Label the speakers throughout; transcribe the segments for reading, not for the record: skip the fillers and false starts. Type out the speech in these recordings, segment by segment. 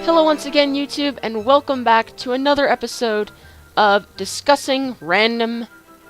Speaker 1: Hello once again, YouTube, and welcome back to another episode of Discussing Random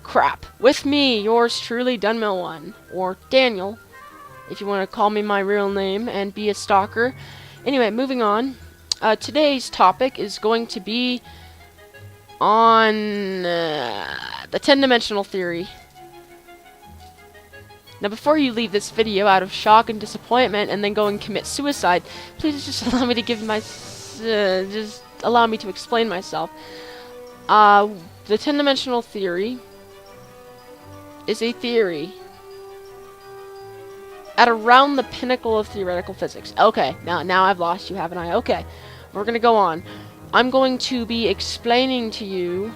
Speaker 1: Crap. With me, yours truly, Dunmill1, or Daniel, if you want to call me my real name and be a stalker. Anyway, moving on. Today's topic is going to be on the 10-dimensional theory. Now, before you leave this video out of shock and disappointment and then go and commit suicide, please just allow me to give my... just allow me to explain myself. The 10-dimensional theory is a theory at around the pinnacle of theoretical physics. Okay, now I've lost you, haven't I? Okay, we're gonna go on. I'm going to be explaining to you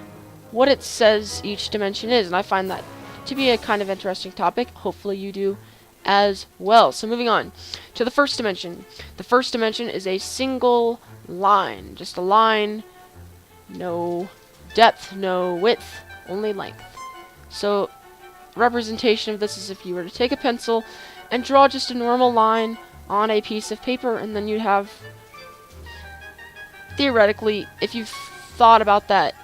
Speaker 1: what it says each dimension is, and I find that to be a kind of interesting topic. Hopefully you do as well. So moving on to the first dimension. The first dimension is a single line. Just a line, no depth, no width, only length. So representation of this is if you were to take a pencil and draw just a normal line on a piece of paper, and then you'd have, theoretically, if you've thought about that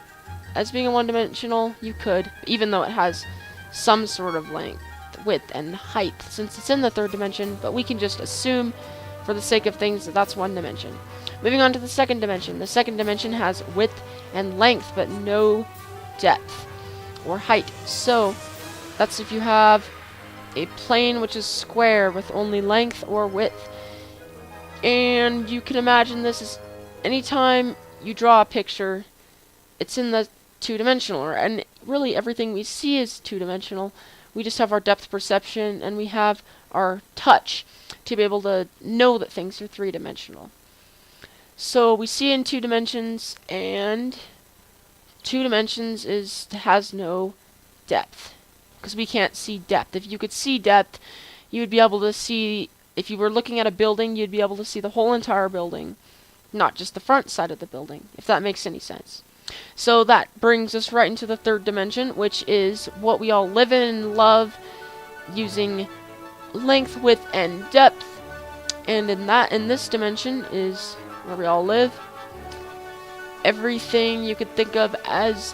Speaker 1: as being a one-dimensional, you could, even though it has some sort of length, width, and height, since it's in the third dimension, but we can just assume, for the sake of things, that that's one dimension. Moving on to the second dimension. The second dimension has width and length, but no depth or height. So, that's if you have a plane which is square with only length or width. And you can imagine this as anytime you draw a picture, it's in the two-dimensional, and really everything we see is two-dimensional. We just have our depth perception and we have our touch to be able to know that things are three-dimensional. So we see in two dimensions, and two dimensions has no depth, because we can't see depth. If you could see depth, you would be able to see, if you were looking at a building, you'd be able to see the whole entire building, not just the front side of the building, if that makes any sense. So that brings us right into the third dimension, which is what we all live in and love, using length, width, and depth. And in this dimension is where we all live. Everything you could think of as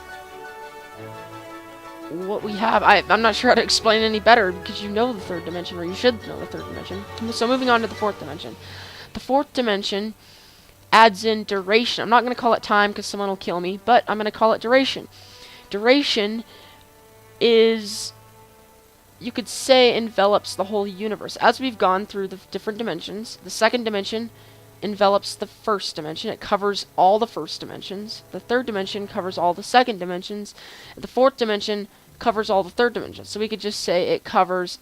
Speaker 1: what we have. I'm not sure how to explain any better, because you know the third dimension, or you should know the third dimension. So moving on to the fourth dimension. The fourth dimension adds in duration. I'm not going to call it time because someone will kill me, but I'm going to call it duration. Duration is, you could say, envelops the whole universe. As we've gone through the different dimensions, the second dimension envelops the first dimension. It covers all the first dimensions. The third dimension covers all the second dimensions. The fourth dimension covers all the third dimensions. So we could just say it covers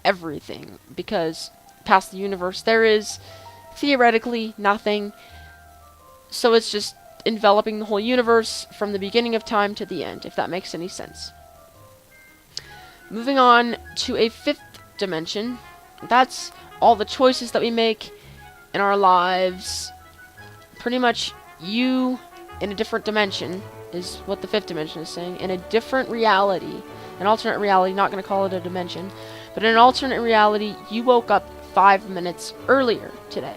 Speaker 1: everything, because past the universe there is theoretically nothing. So it's just enveloping the whole universe from the beginning of time to the end, if that makes any sense. Moving on to a fifth dimension. That's all the choices that we make in our lives. Pretty much you in a different dimension is what the fifth dimension is saying. In a different reality, an alternate reality, not going to call it a dimension, but in an alternate reality, you woke up 5 minutes earlier today,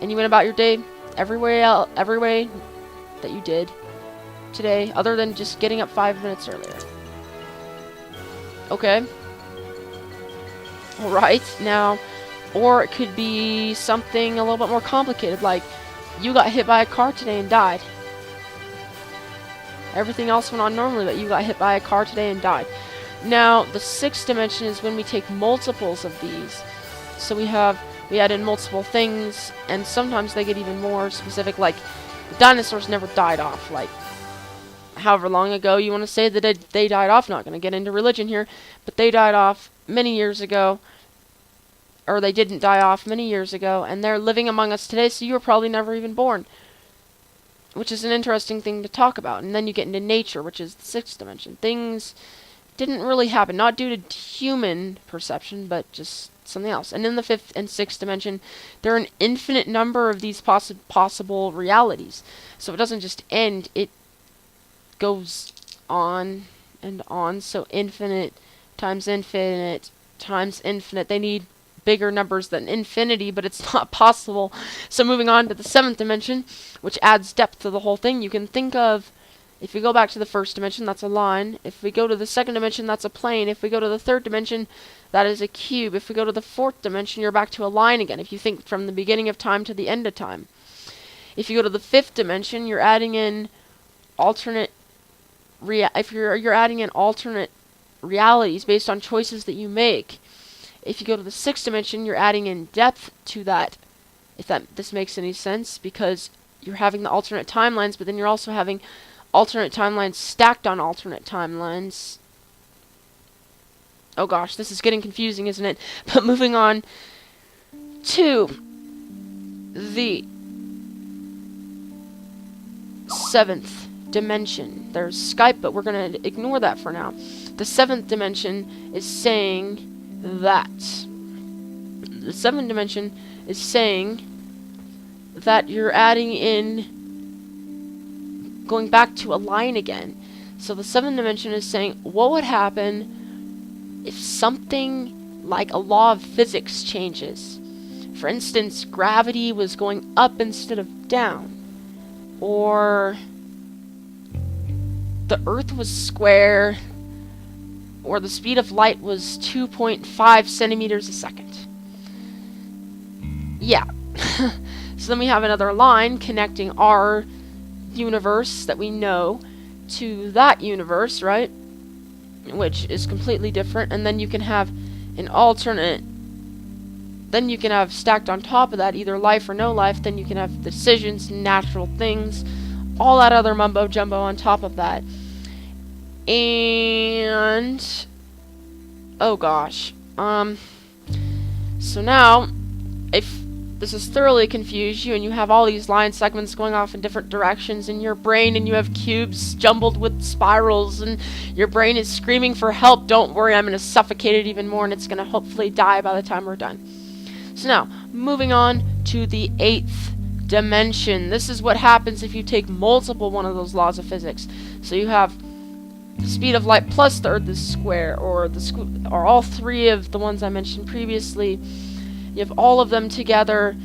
Speaker 1: and you went about your day every way that you did today, other than just getting up 5 minutes earlier. Okay. Alright, now, or it could be something a little bit more complicated, like you got hit by a car today and died. Everything else went on normally, but you got hit by a car today and died. Now, the sixth dimension is when we take multiples of these. So we add in multiple things, and sometimes they get even more specific, like dinosaurs never died off, like however long ago you want to say that they died off. Not going to get into religion here, but they died off many years ago, or they didn't die off many years ago, and they're living among us today, so you were probably never even born, which is an interesting thing to talk about. And then you get into nature, which is the sixth dimension. Things didn't really happen, not due to human perception, but just something else. And in the fifth and sixth dimension, there are an infinite number of these possible realities. So it doesn't just end, it goes on and on. So infinite times infinite times infinite. They need bigger numbers than infinity, but it's not possible. So moving on to the 7th dimension, which adds depth to the whole thing, you can think of, if we go back to the 1st dimension, that's a line. If we go to the 2nd dimension, that's a plane. If we go to the 3rd dimension, that is a cube. If we go to the 4th dimension, you're back to a line again, if you think from the beginning of time to the end of time. If you go to the 5th dimension, you're adding in alternate you're adding in alternate realities based on choices that you make. If you go to the 6th dimension, you're adding in depth to that, if this makes any sense, because you're having the alternate timelines, but then you're also having alternate timelines stacked on alternate timelines. Oh gosh, this is getting confusing, isn't it? But moving on to the 7th dimension. There's Skype, but we're going to ignore that for now. The 7th dimension is saying that. The 7th dimension is saying that you're adding in, going back to a line again. So the 7th dimension is saying, what would happen if something like a law of physics changes? For instance, gravity was going up instead of down. Or the Earth was square. Or the speed of light was 2.5 centimeters a second. Yeah. So then we have another line connecting our universe that we know to that universe, right? Which is completely different. And then you can have an alternate, then you can have stacked on top of that either life or no life. Then you can have decisions, natural things, all that other mumbo jumbo on top of that. And oh gosh, so now if this has thoroughly confused you and you have all these line segments going off in different directions in your brain, and you have cubes jumbled with spirals, and your brain is screaming for help, don't worry, I'm going to suffocate it even more, and it's going to hopefully die by the time we're done. So now, moving on to the 8th dimension. This is what happens if you take multiple one of those laws of physics. So you have the speed of light plus the Earth is square, or all three of the ones I mentioned previously. You have all of them together.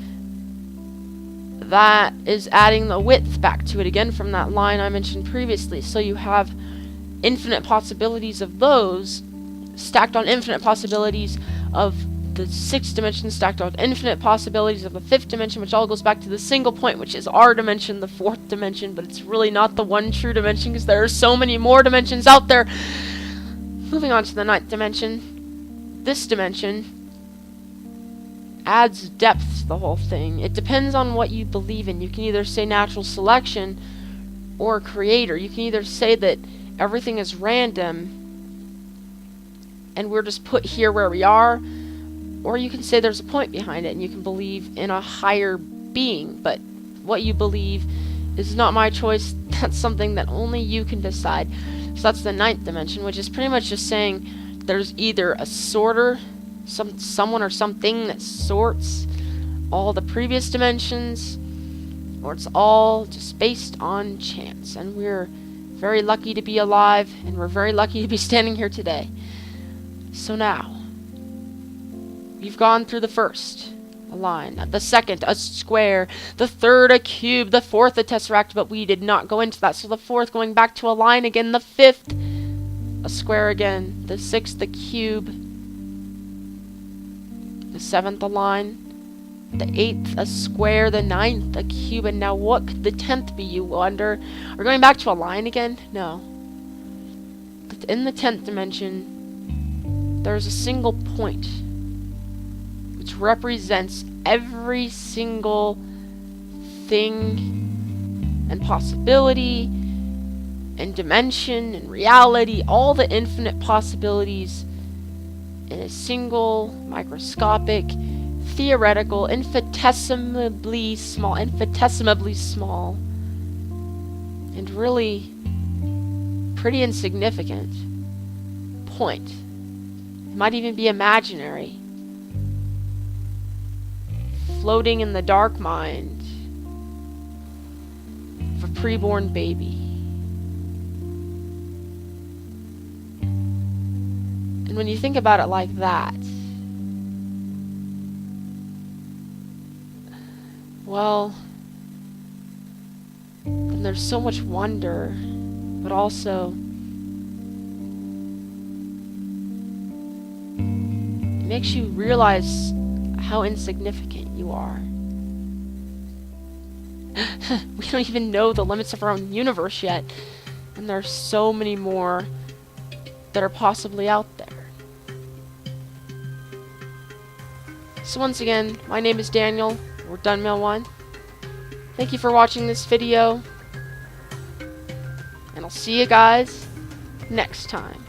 Speaker 1: That is adding the width back to it again from that line I mentioned previously. So you have infinite possibilities of those stacked on infinite possibilities of the 6th dimension, stacked on infinite possibilities of the 5th dimension, which all goes back to the single point, which is our dimension, the 4th dimension, but it's really not the one true dimension because there are so many more dimensions out there. Moving on to the 9th dimension. This dimension adds depth to the whole thing. It depends on what you believe in. You can either say natural selection or creator. You can either say that everything is random and we're just put here where we are, or you can say there's a point behind it and you can believe in a higher being. But what you believe is not my choice. That's something that only you can decide. So that's the 9th dimension, which is pretty much just saying there's either a sorter, someone or something that sorts all the previous dimensions, or it's all just based on chance. And we're very lucky to be alive, and we're very lucky to be standing here today. So now, we've gone through the 1st, a line, the 2nd, a square, the 3rd, a cube, the 4th, a tesseract, but we did not go into that. So the 4th, going back to a line again, the 5th, a square again, the 6th, a cube, the 7th, a line, the 8th, a square, the 9th, a cube, and now what could the 10th be, you wonder? We're going back to a line again? No. In the 10th dimension, there's a single point, which represents every single thing and possibility and dimension and reality, all the infinite possibilities in a single, microscopic, theoretical, infinitesimally small, and really pretty insignificant point. It might even be imaginary, floating in the dark mind of a preborn baby. And when you think about it like that, well, then there's so much wonder, but also it makes you realize how insignificant you are. We don't even know the limits of our own universe yet, and there's so many more that are possibly out there. So once again, my name is Daniel, or Dunmail1. Thank you for watching this video, and I'll see you guys next time.